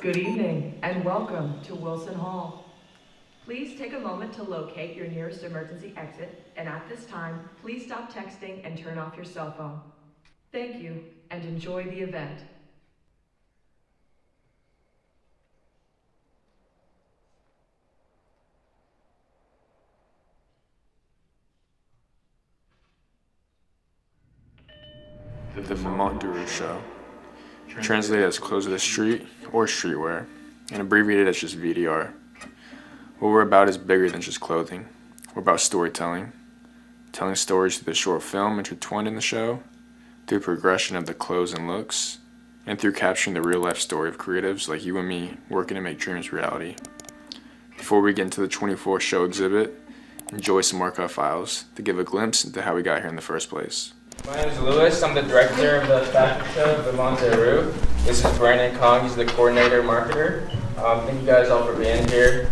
Good evening and welcome to Wilson Hall. Please take a moment to locate your nearest emergency exit, and at this time, please stop texting and turn off your cell phone. Thank you and enjoy the event. The Vêtement De Rue show, translated as Clothes of the Street or Streetwear, and abbreviated as just VDR. What we're about is bigger than just clothing. We're about storytelling, telling stories through the short film intertwined in the show, through progression of the clothes and looks, and through capturing the real life story of creatives like you and me working to make dreams reality. Before we get into the 24 show exhibit, enjoy some archive files to give a glimpse into how we got here in the first place. My name is Lewis. I'm the director of the fashion show, Vêtement De Rue. This is Brandon Kong. He's the coordinator, marketer. Thank you guys all for being here.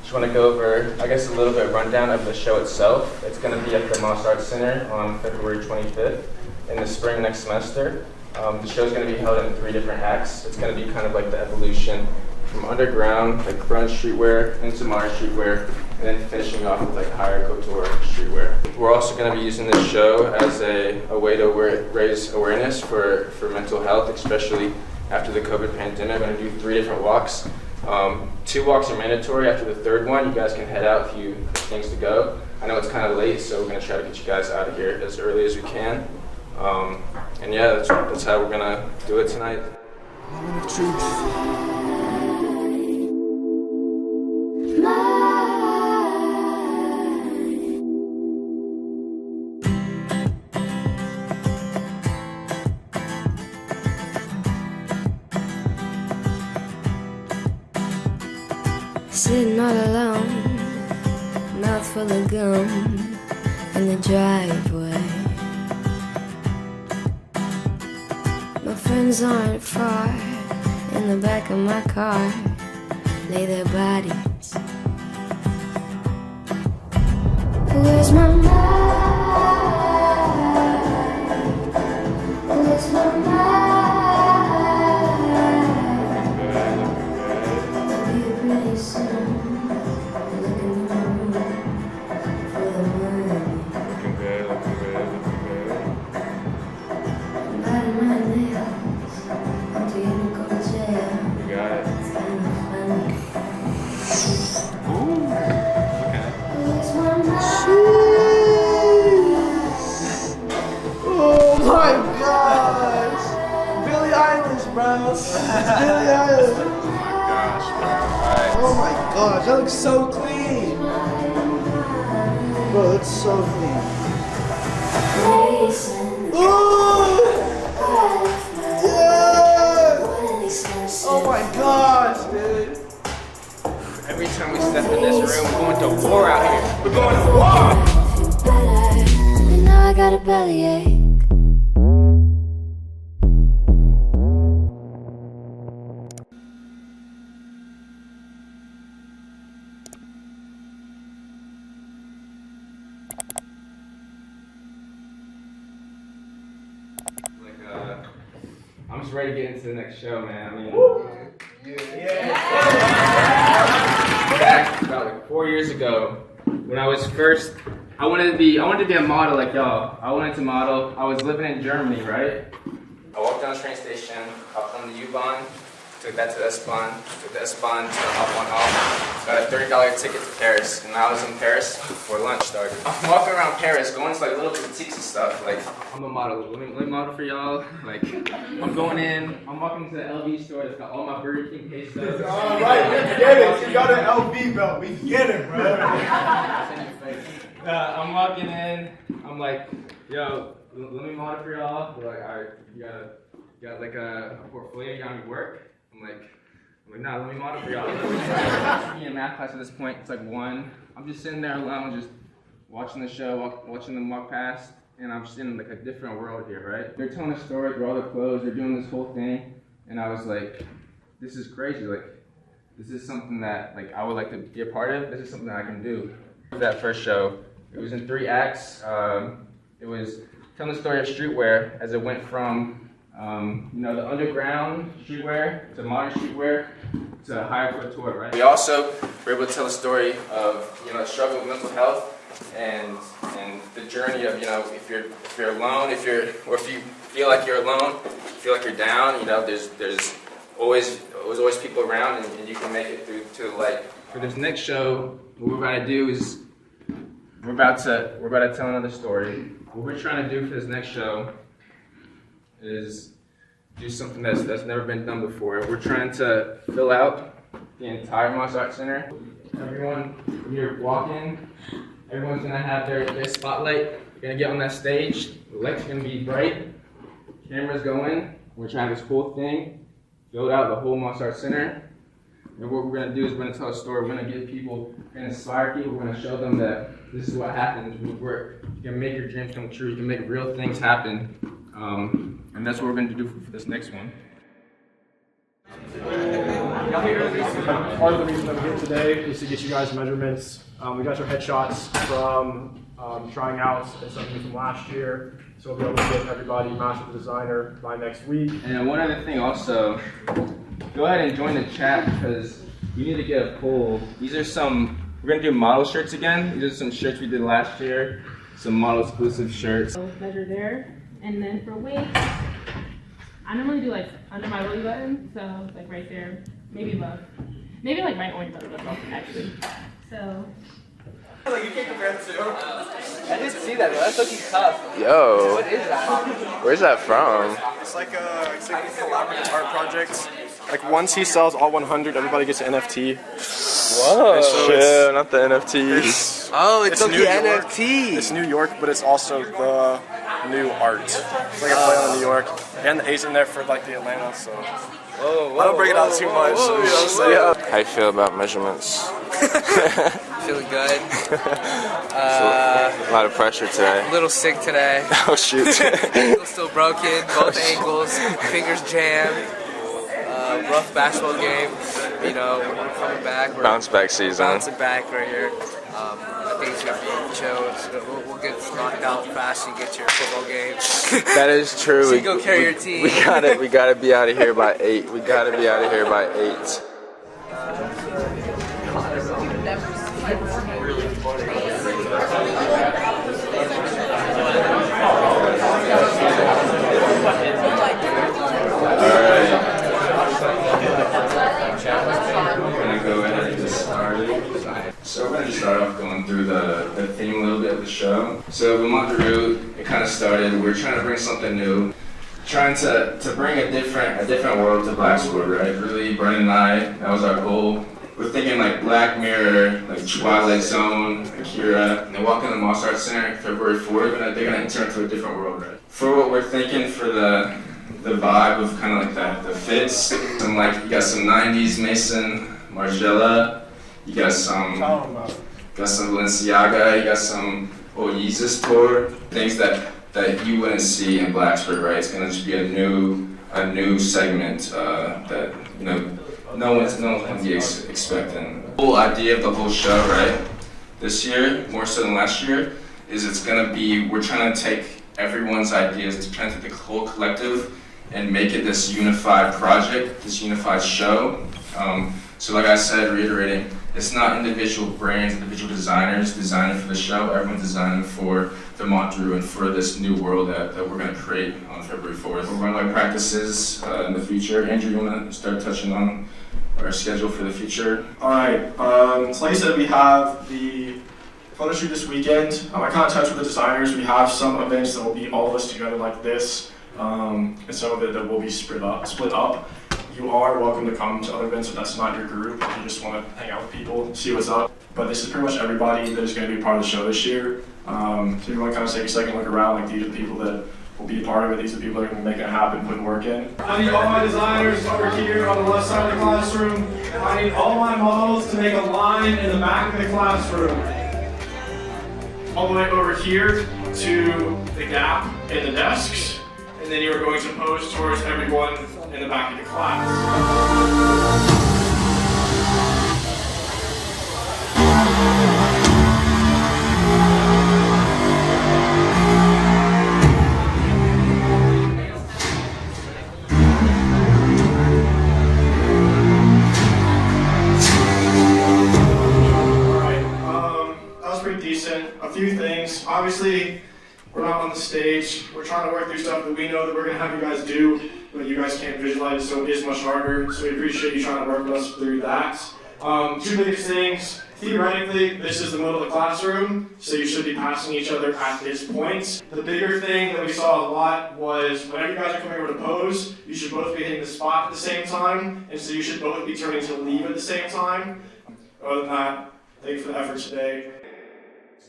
Just want to go over, I guess, a little bit rundown of the show itself. It's going to be at the Moss Arts Center on February 25th in the spring next semester. The show is going to be held in 3 different acts. It's going to be kind of like the evolution from underground, like grunge streetwear, into modern streetwear, and then finishing off with like higher couture streetwear. We're also going to be using this show as a way to raise awareness for mental health, especially after the COVID pandemic. I'm going to do 3 different walks. 2 walks are mandatory. After the 3rd one, you guys can head out if you have things to go. I know it's kind of late, so we're going to try to get you guys out of here as early as we can. And yeah, that's how we're going to do it tonight. Moment of truth. Sitting all alone, mouth full of gum in the driveway. My friends aren't far, in the back of my car lay their bodies. Where's my mind? Where's my mind? Oh my gosh, that looks so clean! Bro, that's so clean. Ooh! Yeah! Oh my gosh, dude! Every time we step in this room, we're going to war out here. We're going to war! And now I got a bellyache. I'm just ready to get into the next show, man. I mean, back about like 4 years ago, when I was first, I wanted to be a model like y'all. I wanted to model. I was living in Germany, right? I walked down the train station, hopped on the U-Bahn, took that to the S-Bahn, took the S-Bahn to the hop on off, got a $30 ticket to Paris, and I was in Paris before lunch started. I'm walking around Paris, going to like little boutiques and stuff, like, I'm a model, let me model for y'all, like, I'm going in, I'm walking to the LV store that's got all my Burger King quesos. Alright, we get it, you got an LV belt, we get it, bro. I'm walking in, I'm like, yo, let me model for y'all. They're like, alright, you got like a portfolio, you got any work? I'm like, nah, let me model for y'all. Me in math class at this point, it's like 1. I'm just sitting there alone, just watching the show, watching them walk past, and I'm just in like a different world here, right? They're telling a story through all the clothes, they're doing this whole thing, and I was like, this is crazy, like, this is something that like I would like to be a part of, this is something that I can do. That first show, it was in 3 acts. It was telling the story of streetwear as it went from You know, the underground streetwear to modern streetwear to higher couture, right? We also were able to tell a story of, you know, the struggle with mental health and the journey of, you know, if you're alone, or if you feel like you're alone, feel like you're down, you know, there's always people around, and you can make it through to the light. For this next show, what we're about to do is we're about to tell another story. What we're trying to do for this next show is do something that's never been done before. We're trying to fill out the entire martial arts center. Everyone, when you're walking, everyone's gonna have their spotlight. You're gonna get on that stage. The lights are gonna be bright. Cameras going. We're trying this whole thing, fill out the whole martial arts center. And what we're gonna do is we're gonna tell a story. We're gonna get people, we're gonna inspire people. We're gonna show them that this is what happens when you work. You can make your dreams come true. You can make real things happen. And that's what we're going to do for this next one. Part of the reason I'm here today is to get you guys measurements. We got your headshots from trying out and something from last year, so we'll be able to get everybody matched with the designer by next week. And one other thing also, go ahead and join the chat because you need to get a poll. These are some, we're going to do model shirts again. These are some shirts we did last year, some model exclusive shirts. So measure there. And then for weight, I normally do like under my belly button, so like right there, maybe above. Maybe like right on your belly button, actually. So. Like you can't compare the two. I didn't see that, though. That's looking tough. Yo, What is that? where's that from? It's like a collaborative art project. Like once he sells all 100, everybody gets an NFT. Whoa, so yeah, not the NFT. Oh, it's New okay, York. NFT. It's New York, but it's also the new art. It's like a play on New York. And the A's in there for like the Atlanta, so. Whoa, I don't break it out too much. So, you know what I'm saying? How you feel about measurements? Feeling good. A lot of pressure today. A little sick today. Oh shoot. Ankle still broken, both ankles, fingers jammed. Rough basketball game. You know, we're coming back. We're Bounce back season. bouncing back right here. I think it's gonna be chill. We'll get knocked out fast and get to your football game. That is true. So you go carry your team. We gotta be out of here by 8. We gotta be out of here by 8. So we're going to start off going through the theme a little bit of the show. So Vêtement De Rue, it kind of started, we're trying to bring something new, trying to bring a different world to black sport, right? Really, Brennan and I, that was our goal. We're thinking like Black Mirror, like Twilight Zone, Akira, and then walking to the Martial Arts Center February 4th, they're going to enter into a different world, right? For what we're thinking for the vibe of kind of like that, the fits, some like, you got some 90s Mason, Margiela, you got some Balenciaga, you got some Yeezus tour, things that you wouldn't see in Blacksburg, right? It's gonna just be a new segment that no one's gonna be expecting. The whole idea of the whole show, right? This year, more so than last year, is it's gonna be, we're trying to take everyone's ideas, to try to take the whole collective and make it this unified project, this unified show. So like I said, reiterating, it's not individual brands, individual designers designing for the show. Everyone's designing for Vêtement De Rue and for this new world that we're going to create on February 4th. We're runway practices in the future. Andrew, you want to start touching on our schedule for the future? All right. So like I said, we have the photo shoot this weekend. I kind of touched with the designers. We have some events that will be all of us together like this, and some of it that will be split up. You are welcome to come to other events if that's not your group, if you just want to hang out with people, see what's up. But this is pretty much everybody that is going to be part of the show this year. So if you want to kind of take a second look around, like these are the people that will be a part of it, these are the people that are going to make it happen, putting work in. I need all my designers over here on the left side of the classroom. I need all my models to make a line in the back of the classroom. All the way over here to the gap in the desks. And then you're going to pose towards everyone in the back of the class. obviously, we're not on the stage. We're trying to work through stuff that we know that we're going to have you guys do, but you guys can't visualize, so it is much harder. So we appreciate you trying to work with us through that. Two biggest things. Theoretically, this is the middle of the classroom, so you should be passing each other at this point. The bigger thing that we saw a lot was whenever you guys are coming over to pose, you should both be hitting the spot at the same time, and so you should both be turning to leave at the same time. Other than that, thank you for the effort today.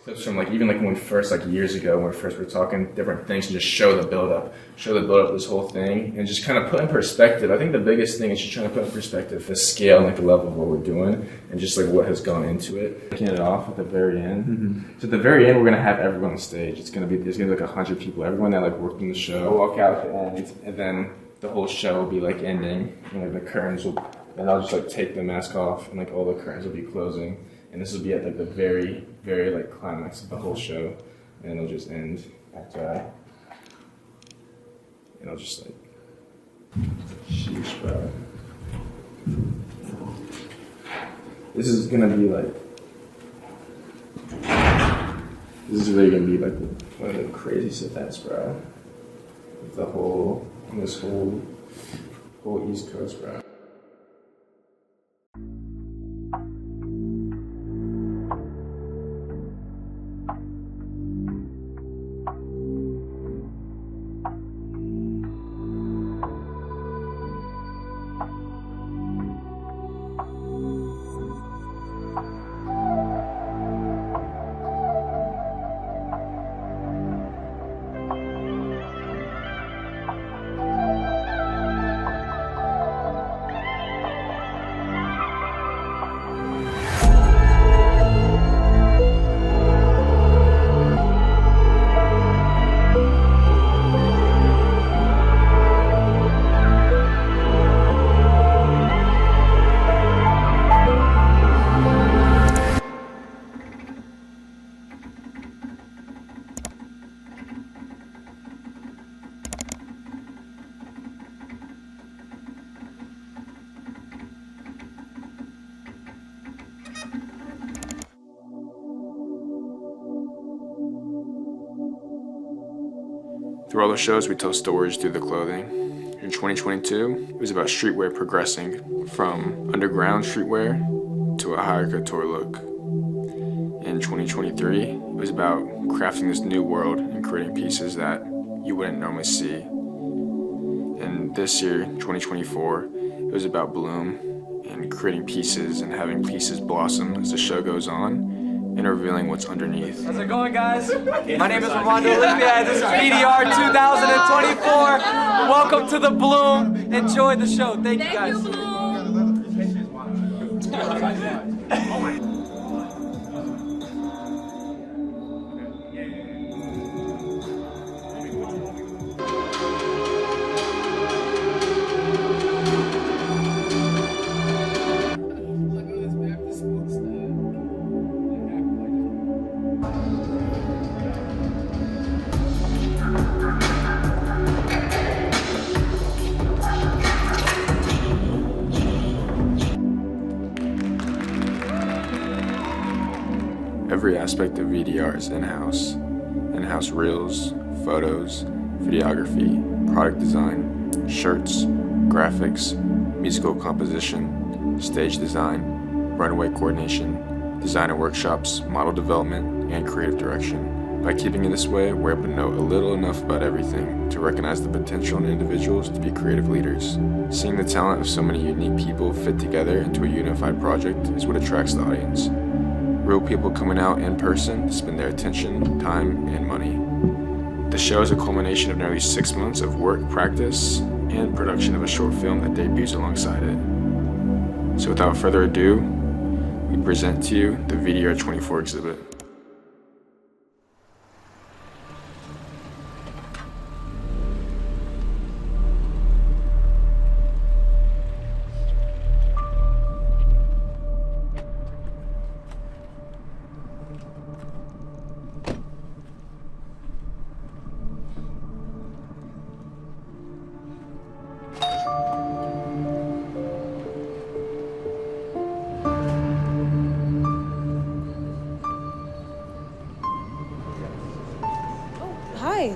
Clips from even when we first, years ago, when we first were talking different things, and just show the build up of this whole thing, and just kind of put in perspective. I think the biggest thing is just trying to put in perspective the scale and the level of what we're doing, and just what has gone into it. Kicking it off at the very end. Mm-hmm. So at the very end, we're gonna have everyone on stage. There's gonna be 100 people. Everyone that worked in the show will walk out at the end, and then the whole show will be ending, and the curtains will, and I'll just take the mask off, and all the curtains will be closing. And this will be at the very, very climax of the whole show, and it'll just end after I. And I'll just sheesh, bro. This is gonna be this is really gonna be one of the craziest events, bro. With this whole East Coast, bro. Through all the shows, we tell stories through the clothing. In 2022, it was about streetwear progressing from underground streetwear to a higher couture look. In 2023, it was about crafting this new world and creating pieces that you wouldn't normally see. And this year, 2024, it was about bloom and creating pieces and having pieces blossom as the show goes on, and revealing what's underneath. How's it going, guys? My name is Vêtement De Rue. This is VDR 2024. Welcome to the Bloom. Enjoy the show. Thank you, guys. Every aspect of VDR is in-house. In-house reels, photos, videography, product design, shirts, graphics, musical composition, stage design, runway coordination, designer workshops, model development, and creative direction. By keeping it this way, we're able to know a little enough about everything to recognize the potential in individuals to be creative leaders. Seeing the talent of so many unique people fit together into a unified project is what attracts the audience. Real people coming out in person to spend their attention, time, and money. The show is a culmination of nearly 6 months of work, practice, and production of a short film that debuts alongside it. So without further ado, we present to you the VDR 24 exhibit.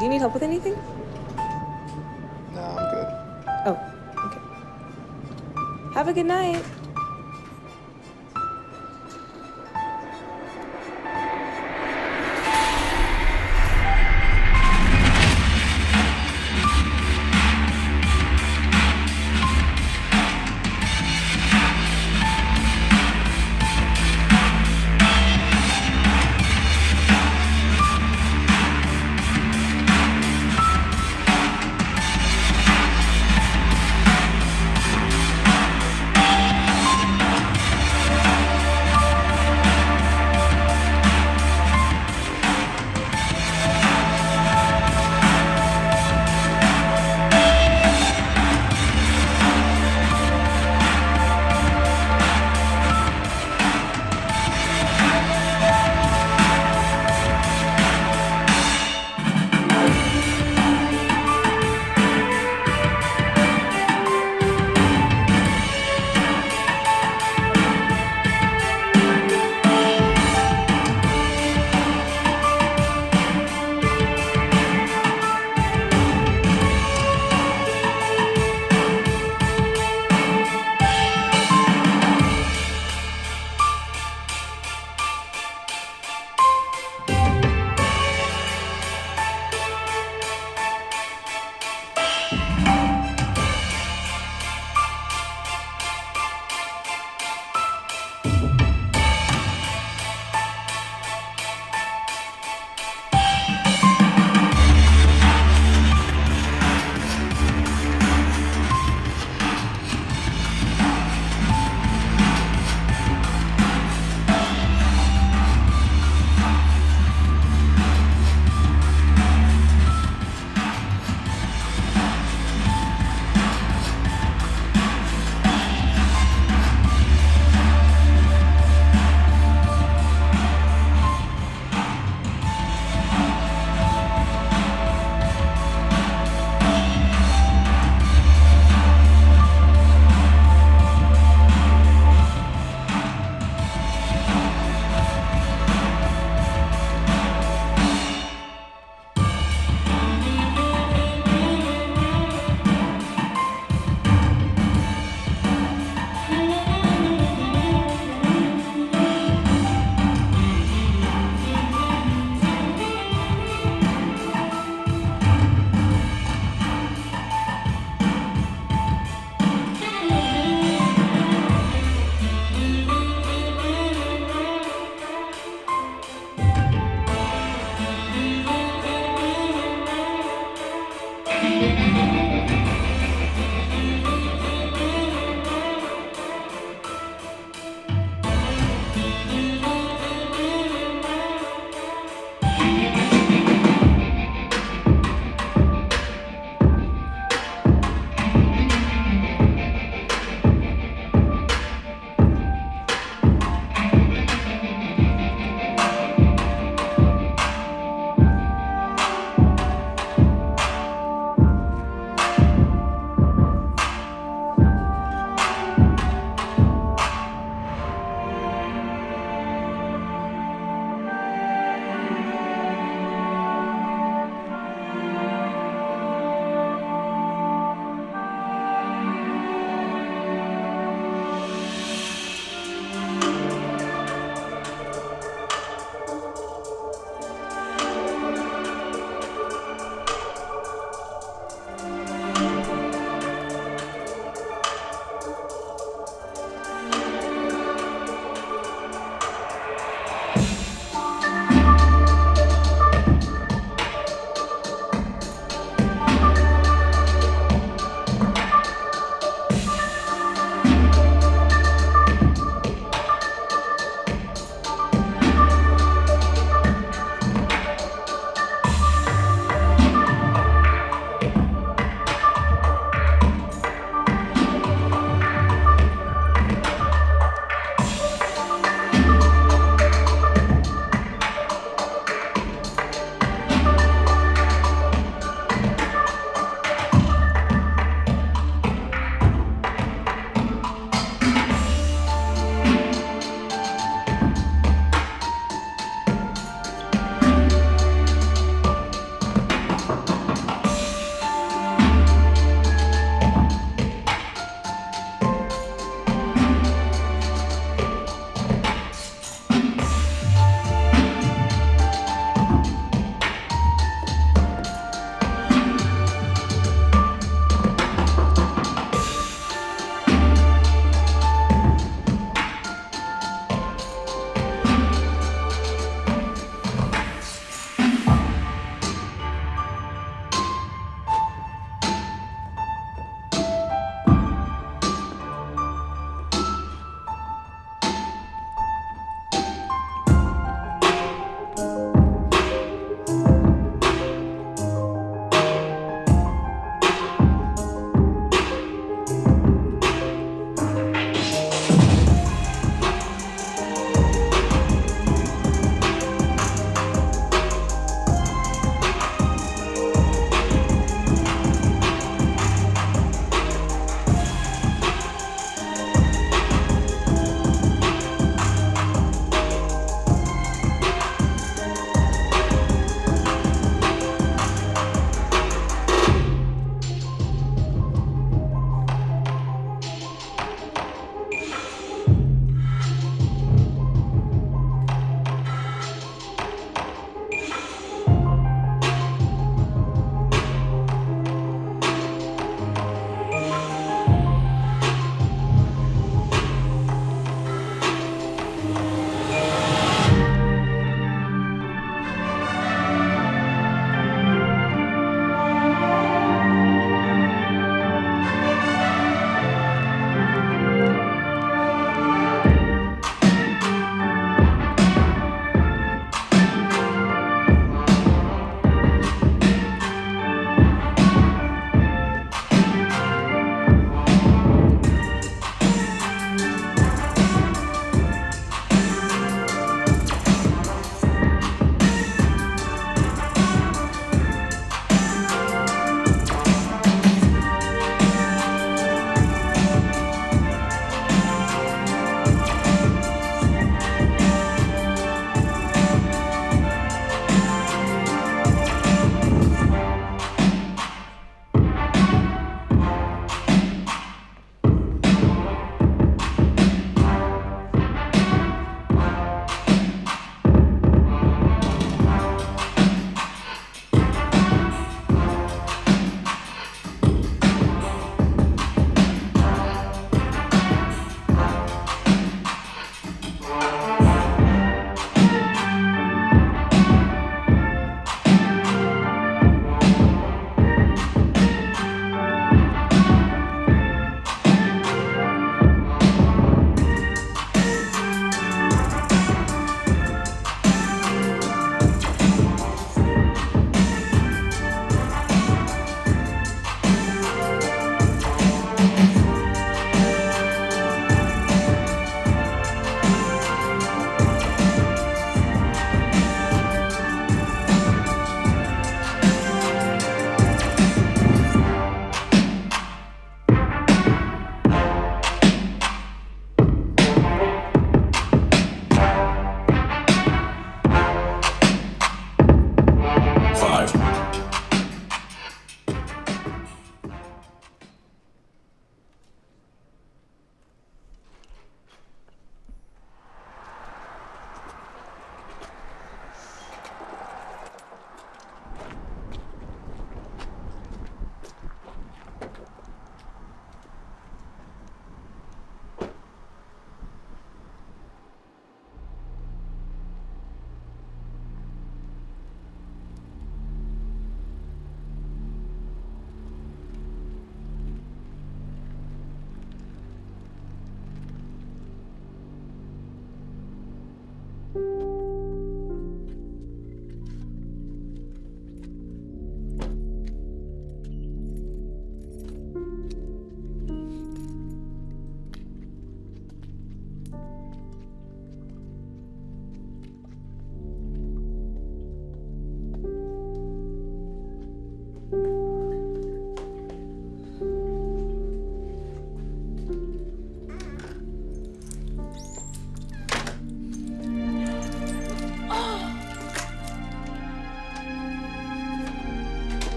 Do you need help with anything? No, I'm good. Oh, okay. Have a good night.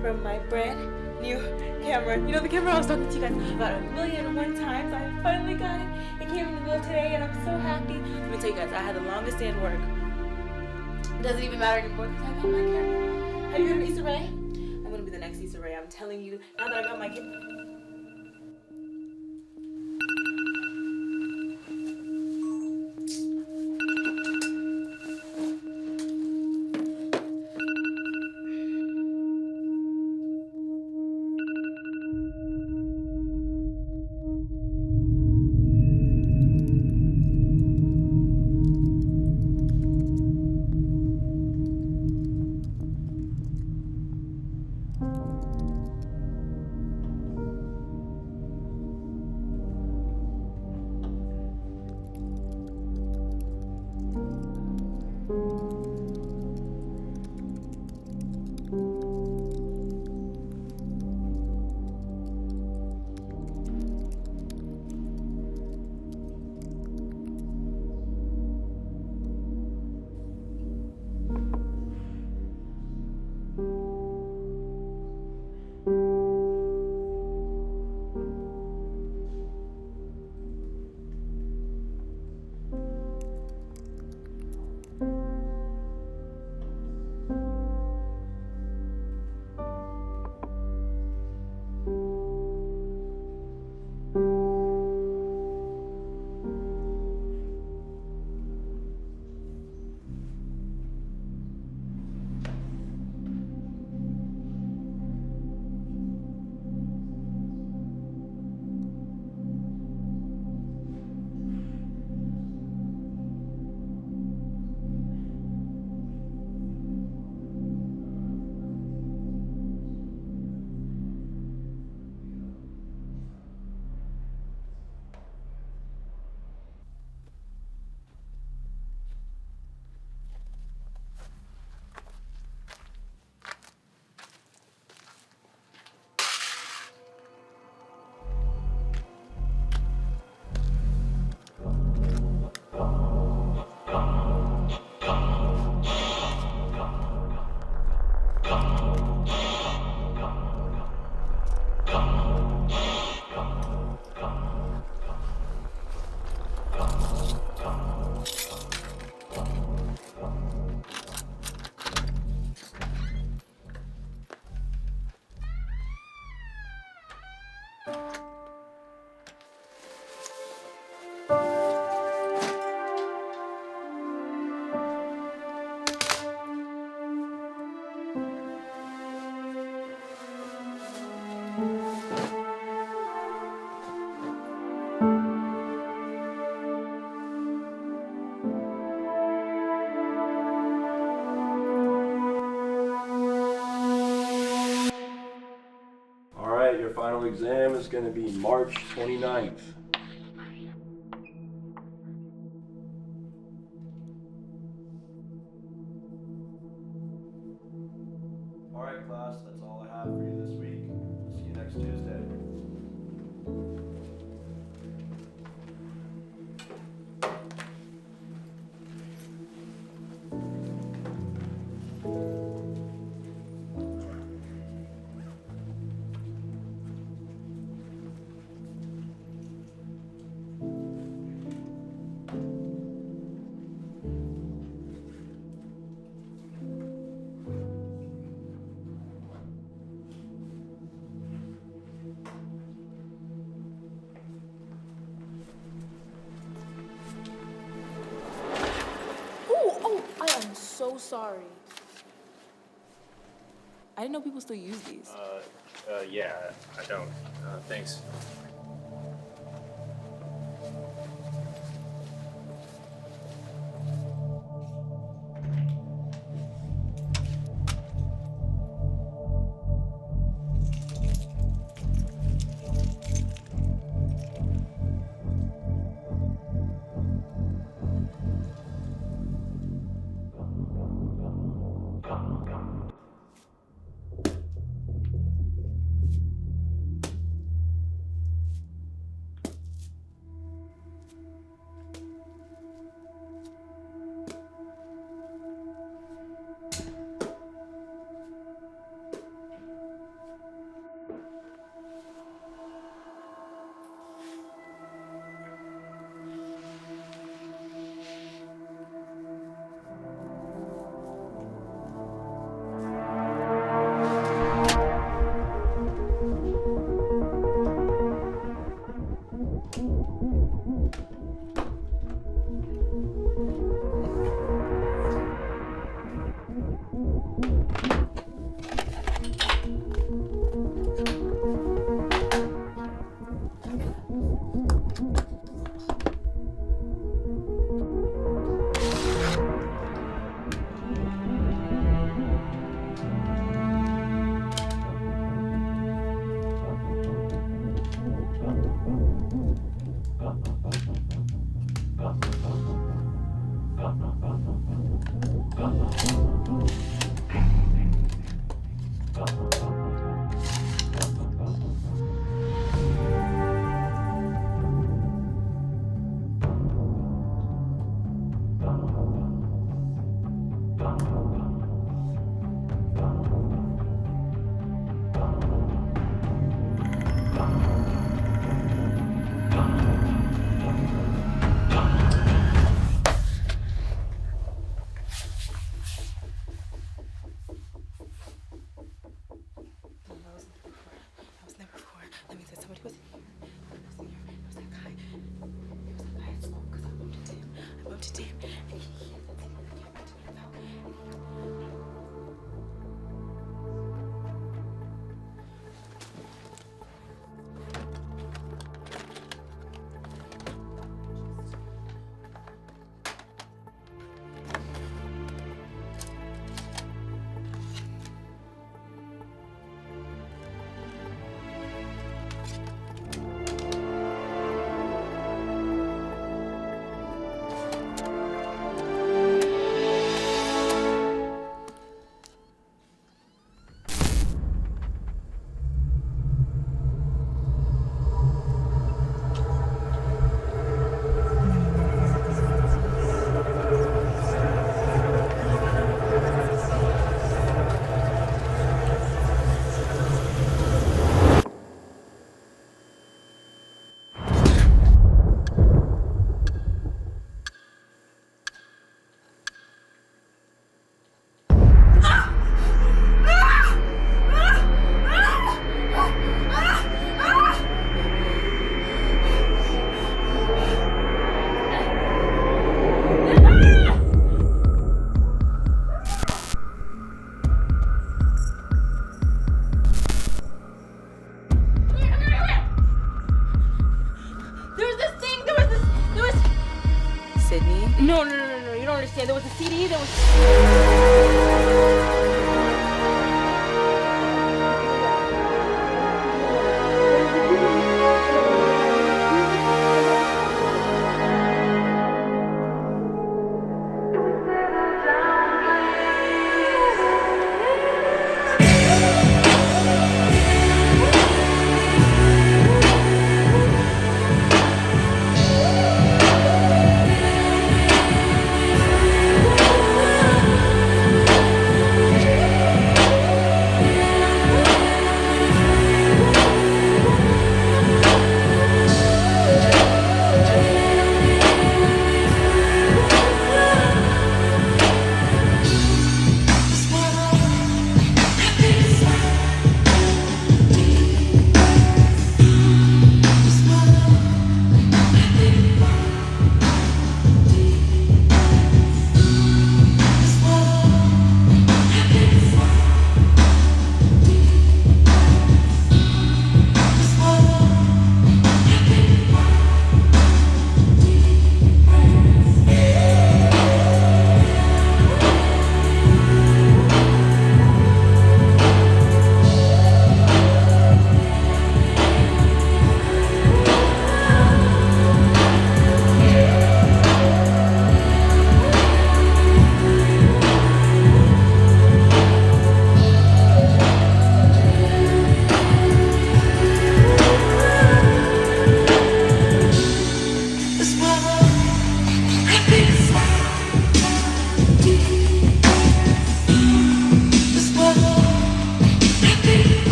from my brand new camera. You know the camera I was talking to you guys about 1,000,001 times? I finally got it. It came in the mail today and I'm so happy. Let me tell you guys, I had the longest day at work. It doesn't even matter anymore because I got my camera. Have you heard of Issa Rae? I'm gonna be the next Issa Rae. I'm telling you, now that I got my camera. Your final exam is going to be March 29th. All right, class, that's all I have for you this week. See you next Tuesday. So sorry. I didn't know people still use these. Yeah, I don't. Thanks. No, you don't understand. There was a CD, there was...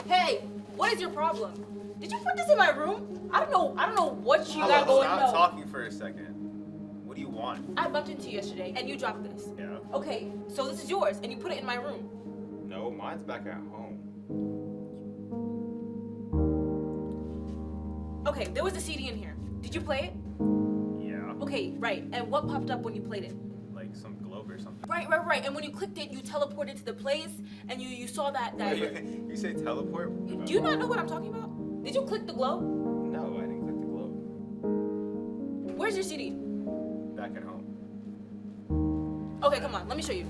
Hey, what is your problem? Did you put this in my room? I don't know what you got going on. Stop talking for a second. What do you want? I bumped into you yesterday and you dropped this. Yeah. Okay, so this is yours and you put it in my room. No, mine's back at home. Okay, there was a CD in here. Did you play it? Yeah. Okay, right. And what popped up when you played it? Like some globe or something. Right. And when you clicked it, you teleported to the place and you saw that. You say teleport? Do you not know what I'm talking about? Did you click the globe? No, I didn't click the globe. Where's your CD? Back at home. Okay, come on. Let me show you.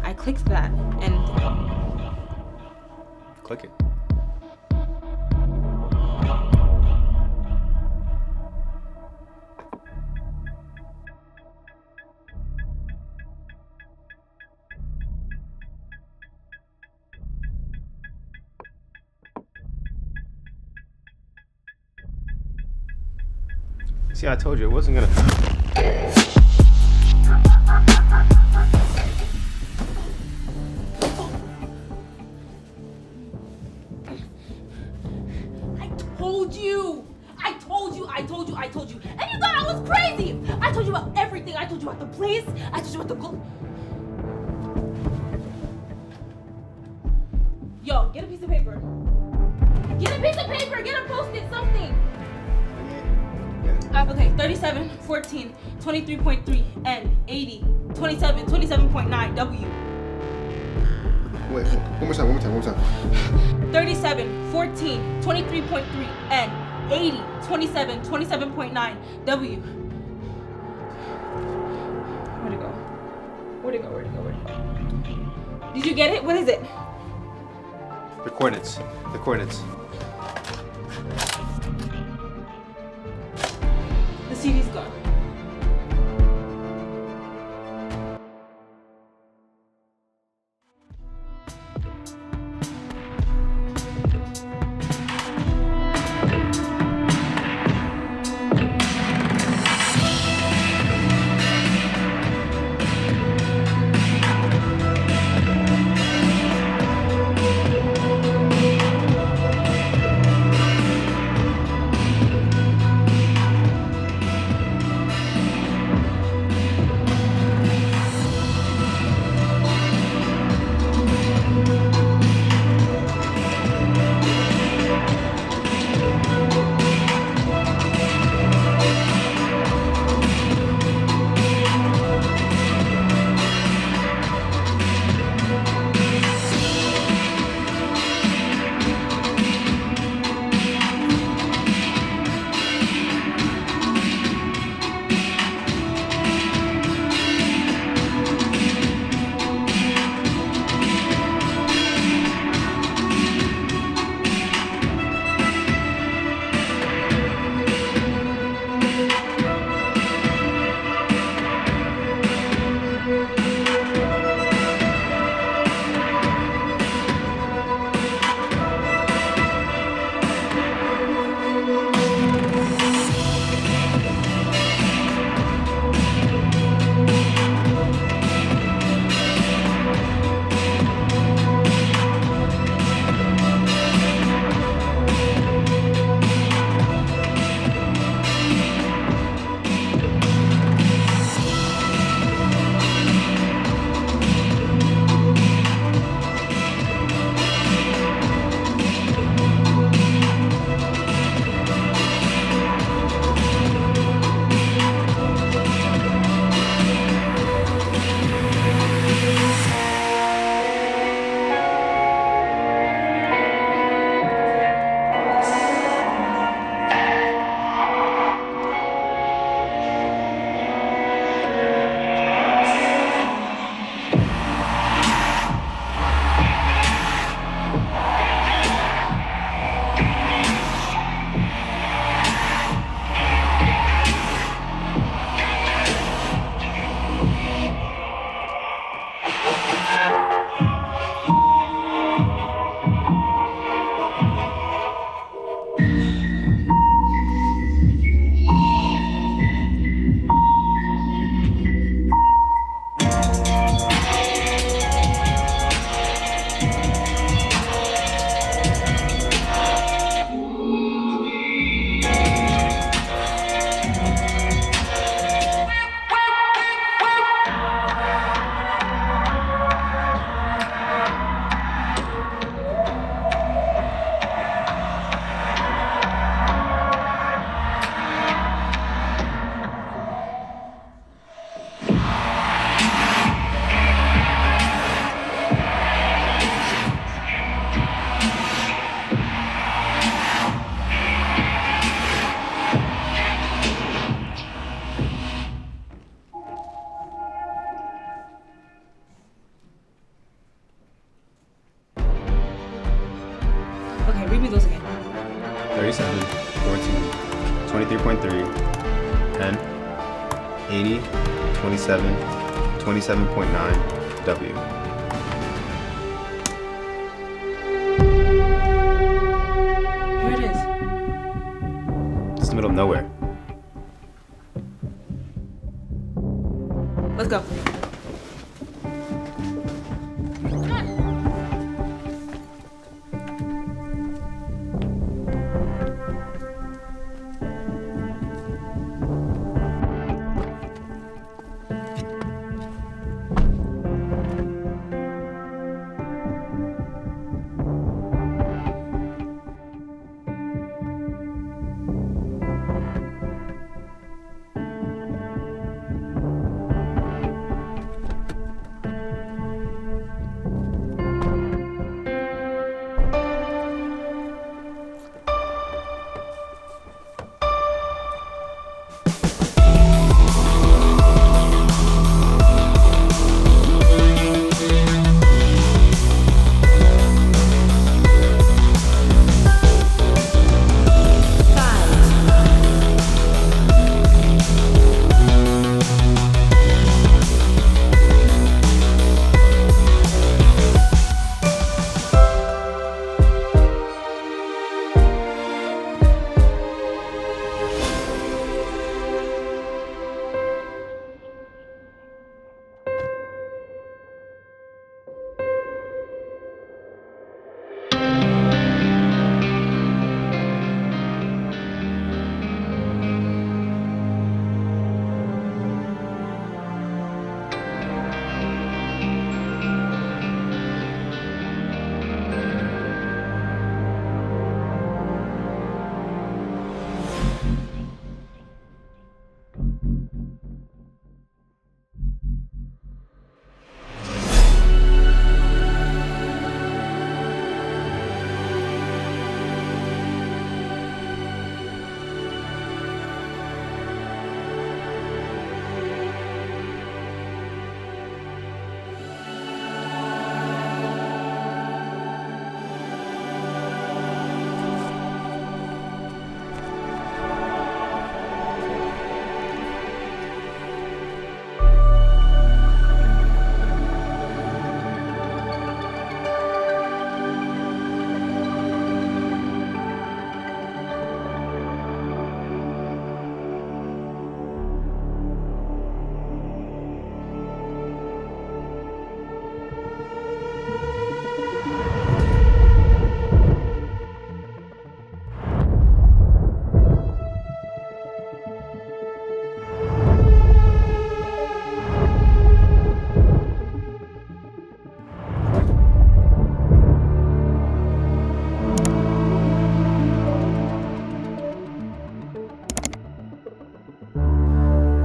I clicked that and... Click it. See, I told you it wasn't gonna. I told you. And you thought I was crazy. I told you about everything. I told you about the place. I told you about the Yo, get a piece of paper. Get a piece of paper. Get a Post-it, something. Okay, 37, 14, 23.3, N, 80, 27, 27.9, W. Wait, one more time. 37, 14, 23.3, N, 80, 27, 27.9, W. Where'd it go? Did you get it? What is it? The coordinates. The CD's gone. 80, 27, 27.9 W. Here it is. It's the middle of nowhere. Let's go.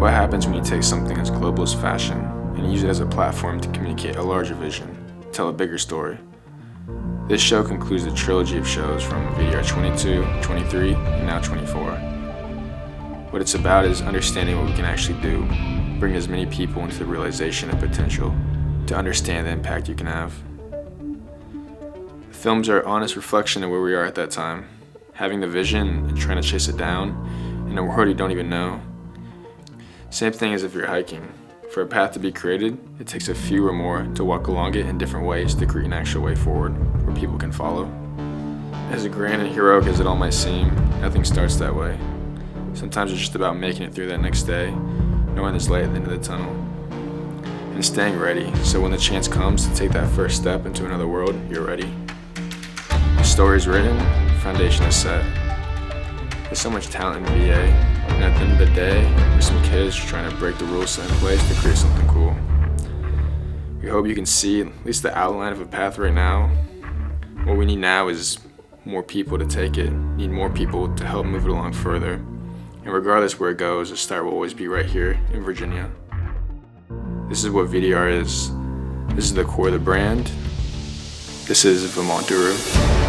What happens when you take something as global as fashion and use it as a platform to communicate a larger vision, tell a bigger story? This show concludes the trilogy of shows from VDR 22, 23, and now 24. What it's about is understanding what we can actually do, bring as many people into the realization of potential, to understand the impact you can have. The films are an honest reflection of where we are at that time, having the vision and trying to chase it down in a world you don't even know. Same thing as if you're hiking. For a path to be created, it takes a few or more to walk along it in different ways to create an actual way forward where people can follow. As grand and heroic as it all might seem, nothing starts that way. Sometimes it's just about making it through that next day, knowing there's light at the end of the tunnel, and staying ready so when the chance comes to take that first step into another world, you're ready. The story's written, the foundation is set. There's so much talent in VA, and at the end of the day, we're some kids trying to break the rules set in place to create something cool. We hope you can see at least the outline of a path right now. What we need now is more people to take it, need more people to help move it along further. And regardless where it goes, the start will always be right here in Virginia. This is what VDR is. This is the core of the brand. This is Vêtement De Rue.